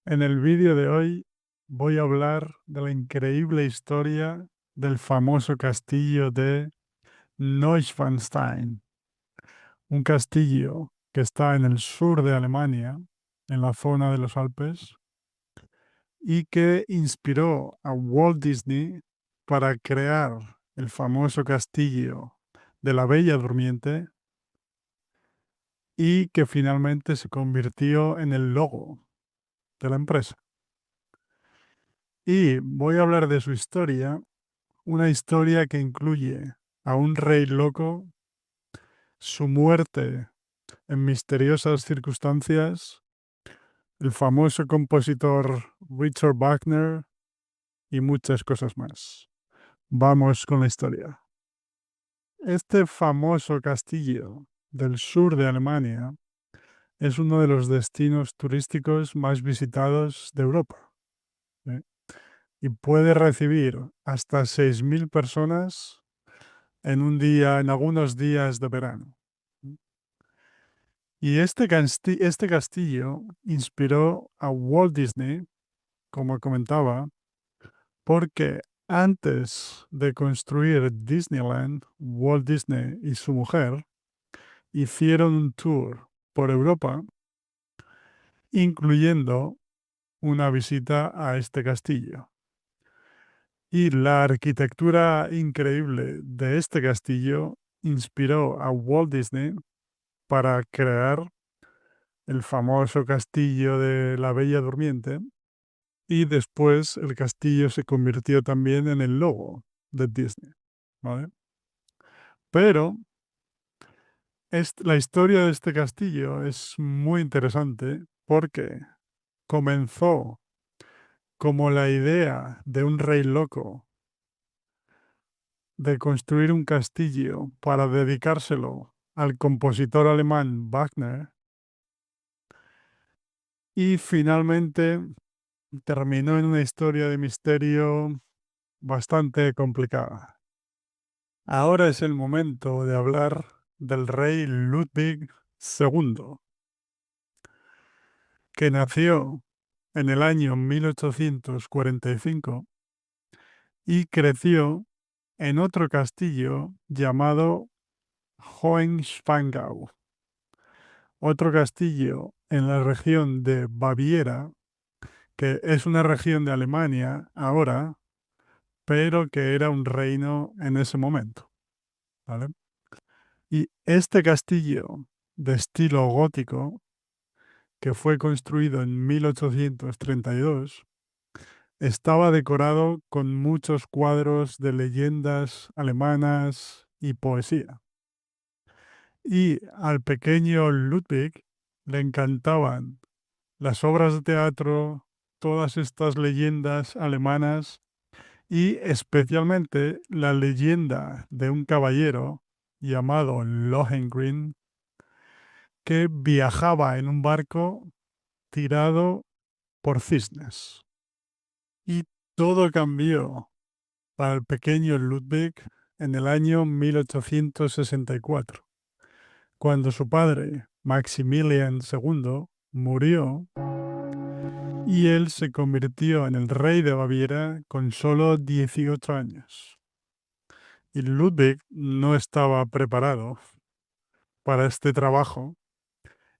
En el vídeo de hoy voy a hablar de la increíble historia del famoso castillo de Neuschwanstein, un castillo que está en el sur de Alemania, en la zona de los Alpes, y que inspiró a Walt Disney para crear el famoso castillo de la Bella Durmiente y que finalmente se convirtió en el logo de la empresa. Y voy a hablar de su historia. Una historia que incluye a un rey loco, su muerte en misteriosas circunstancias, el famoso compositor Richard Wagner y muchas cosas más. Vamos con la historia. Este famoso castillo del sur de Alemania es uno de los destinos turísticos más visitados de Europa, ¿eh? Y puede recibir hasta 6.000 personas en un día, en algunos días de verano. Y este castillo inspiró a Walt Disney, como comentaba, porque antes de construir Disneyland, Walt Disney y su mujer hicieron un tour por Europa, incluyendo una visita a este castillo. Y la arquitectura increíble de este castillo inspiró a Walt Disney para crear el famoso castillo de la Bella Durmiente, y después el castillo se convirtió también en el logo de Disney, ¿vale? Pero la historia de este castillo es muy interesante porque comenzó como la idea de un rey loco de construir un castillo para dedicárselo al compositor alemán Wagner, y finalmente terminó en una historia de misterio bastante complicada. Ahora es el momento de hablar del rey Ludwig II, que nació en el año 1845 y creció en otro castillo llamado Hohenschwangau, otro castillo en la región de Baviera, que es una región de Alemania ahora, pero que era un reino en ese momento, ¿vale? Y este castillo de estilo gótico, que fue construido en 1832, estaba decorado con muchos cuadros de leyendas alemanas y poesía. Y al pequeño Ludwig le encantaban las obras de teatro, todas estas leyendas alemanas y especialmente la leyenda de un caballero llamado Lohengrin, que viajaba en un barco tirado por cisnes. Y todo cambió para el pequeño Ludwig en el año 1864, cuando su padre, Maximilian II, murió y él se convirtió en el rey de Baviera con solo 18 años. Y Ludwig no estaba preparado para este trabajo,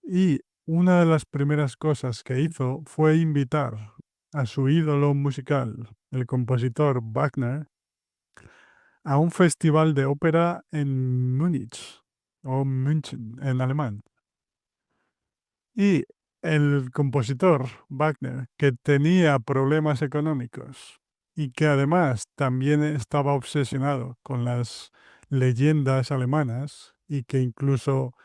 y una de las primeras cosas que hizo fue invitar a su ídolo musical, el compositor Wagner, a un festival de ópera en Múnich o München en alemán. Y el compositor Wagner, que tenía problemas económicos y que además también estaba obsesionado con las leyendas alemanas y que incluso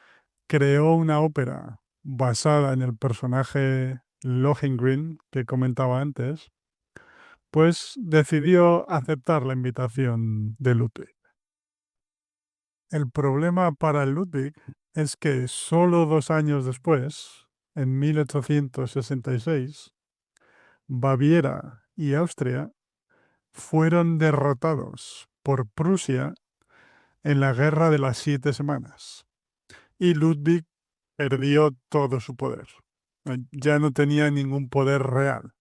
creó una ópera basada en el personaje Lohengrin que comentaba antes, pues decidió aceptar la invitación de Ludwig. El problema para Ludwig es que solo 2 años después, en 1866, Baviera y Austria fueron derrotados por Prusia en la Guerra de las 7 Semanas, y Ludwig perdió todo su poder. Ya no tenía ningún poder real.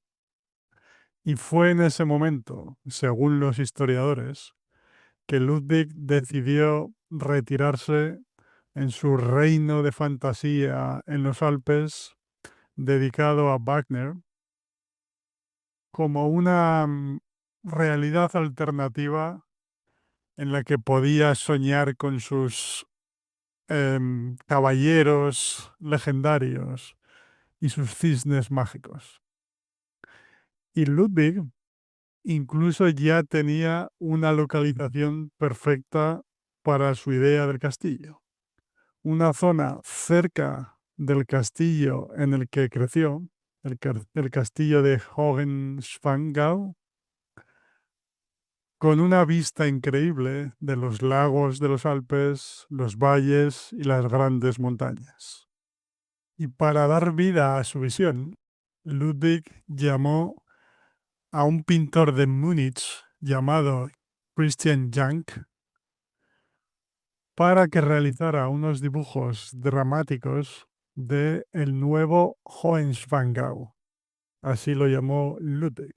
Y fue en ese momento, según los historiadores, que Ludwig decidió retirarse en su reino de fantasía en los Alpes, dedicado a Wagner, como una realidad alternativa en la que podía soñar con sus caballeros legendarios y sus cisnes mágicos. Y Ludwig incluso ya tenía una localización perfecta para su idea del castillo. Una zona cerca del castillo en el que creció, el castillo de Hohenschwangau, con una vista increíble de los lagos de los Alpes, los valles y las grandes montañas. Y para dar vida a su visión, Ludwig llamó a un pintor de Múnich llamado Christian Jank para que realizara unos dibujos dramáticos de el nuevo Hohenschwangau. Así lo llamó Ludwig.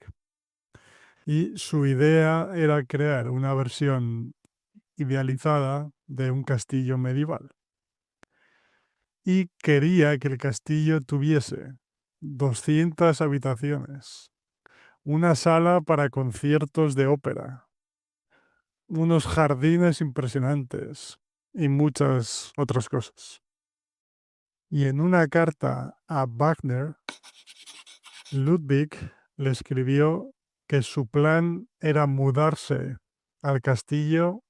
Y su idea era crear una versión idealizada de un castillo medieval. Y quería que el castillo tuviese 200 habitaciones, una sala para conciertos de ópera, unos jardines impresionantes y muchas otras cosas. Y en una carta a Wagner, Ludwig le escribió que su plan era mudarse al castillo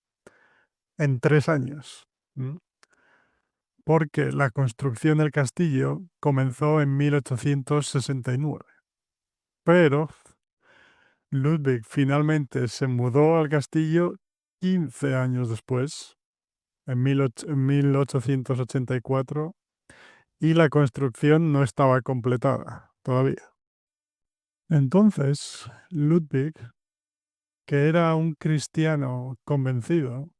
en 3 años, ¿m? Porque la construcción del castillo comenzó en 1869. Pero Ludwig finalmente se mudó al castillo 15 años después, en 1884, y la construcción no estaba completada todavía. Entonces, Ludwig, que era un cristiano convencido,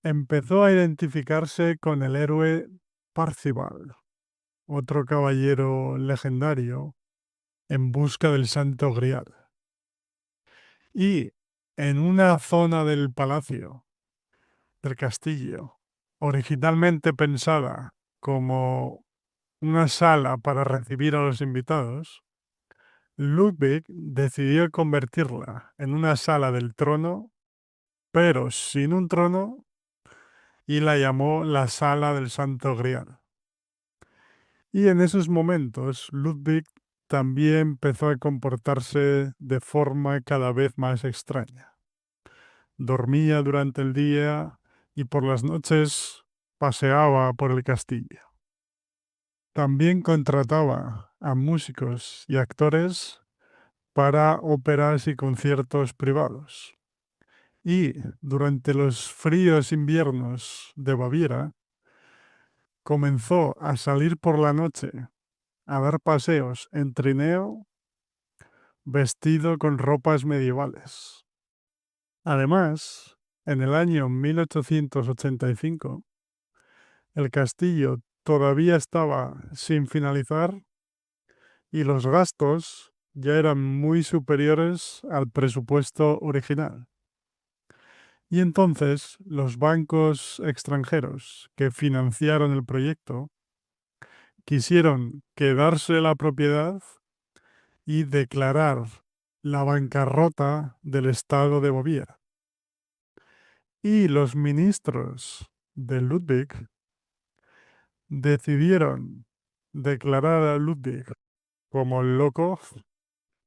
empezó a identificarse con el héroe Parcival, otro caballero legendario en busca del Santo Grial. Y en una zona del palacio, del castillo, originalmente pensada como una sala para recibir a los invitados, Ludwig decidió convertirla en una sala del trono, pero sin un trono, y la llamó la Sala del Santo Grial. Y en esos momentos, Ludwig también empezó a comportarse de forma cada vez más extraña. Dormía durante el día y por las noches paseaba por el castillo. También contrataba a músicos y actores para óperas y conciertos privados. Y durante los fríos inviernos de Baviera, comenzó a salir por la noche a dar paseos en trineo vestido con ropas medievales. Además, en el año 1885, el castillo todavía estaba sin finalizar y los gastos ya eran muy superiores al presupuesto original. Y entonces los bancos extranjeros que financiaron el proyecto quisieron quedarse la propiedad y declarar la bancarrota del Estado de Baviera. Y los ministros de Ludwig decidieron declarar a Ludwig como loco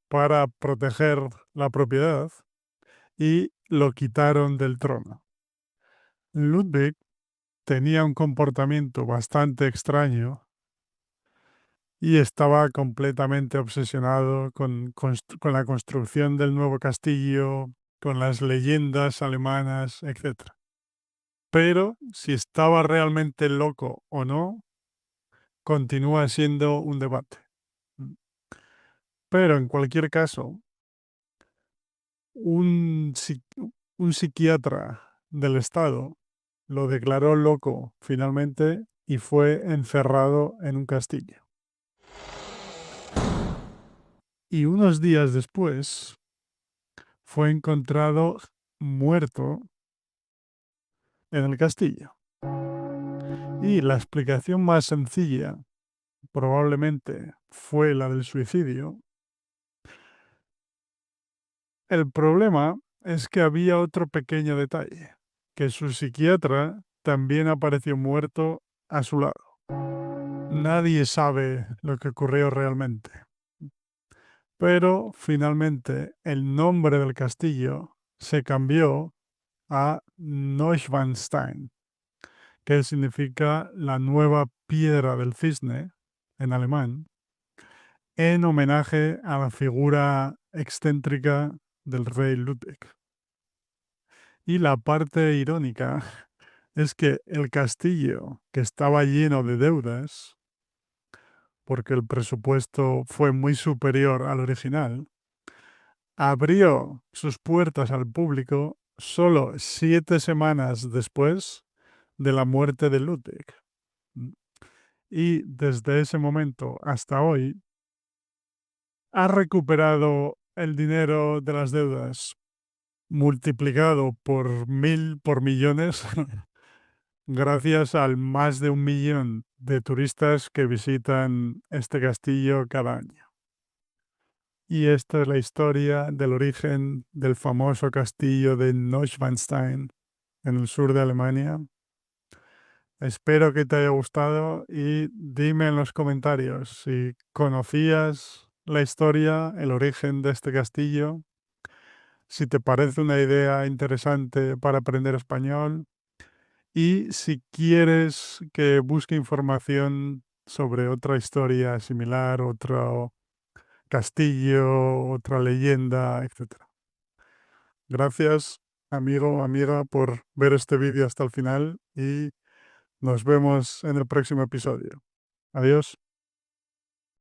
para proteger la propiedad y lo quitaron del trono. Ludwig tenía un comportamiento bastante extraño y estaba completamente obsesionado con la construcción del nuevo castillo, con las leyendas alemanas, etc. Pero si estaba realmente loco o no, continúa siendo un debate. Pero en cualquier caso, un, psi- un psiquiatra del Estado lo declaró loco finalmente y fue encerrado en un castillo. y unos días después fue encontrado muerto en el castillo. Y la explicación más sencilla probablemente fue la del suicidio. El problema es que había otro pequeño detalle, que su psiquiatra también apareció muerto a su lado. Nadie sabe lo que ocurrió realmente, pero finalmente el nombre del castillo se cambió a Neuschwanstein, que significa la nueva piedra del cisne en alemán, en homenaje a la figura excéntrica del rey Ludwig. Y la parte irónica es que el castillo, que estaba lleno de deudas, porque el presupuesto fue muy superior al original, abrió sus puertas al público solo 7 semanas después de la muerte de Ludwig. Y desde ese momento hasta hoy ha recuperado el dinero de las deudas multiplicado por 1000, por millones, gracias al más de 1 millón de turistas que visitan este castillo cada año. Y esta es la historia del origen del famoso castillo de Neuschwanstein en el sur de Alemania. Espero que te haya gustado y dime en los comentarios si conocías la historia, el origen de este castillo, si te parece una idea interesante para aprender español y si quieres que busque información sobre otra historia similar, otro castillo, otra leyenda, etcétera. Gracias, amigo o amiga, por ver este vídeo hasta el final y nos vemos en el próximo episodio. Adiós.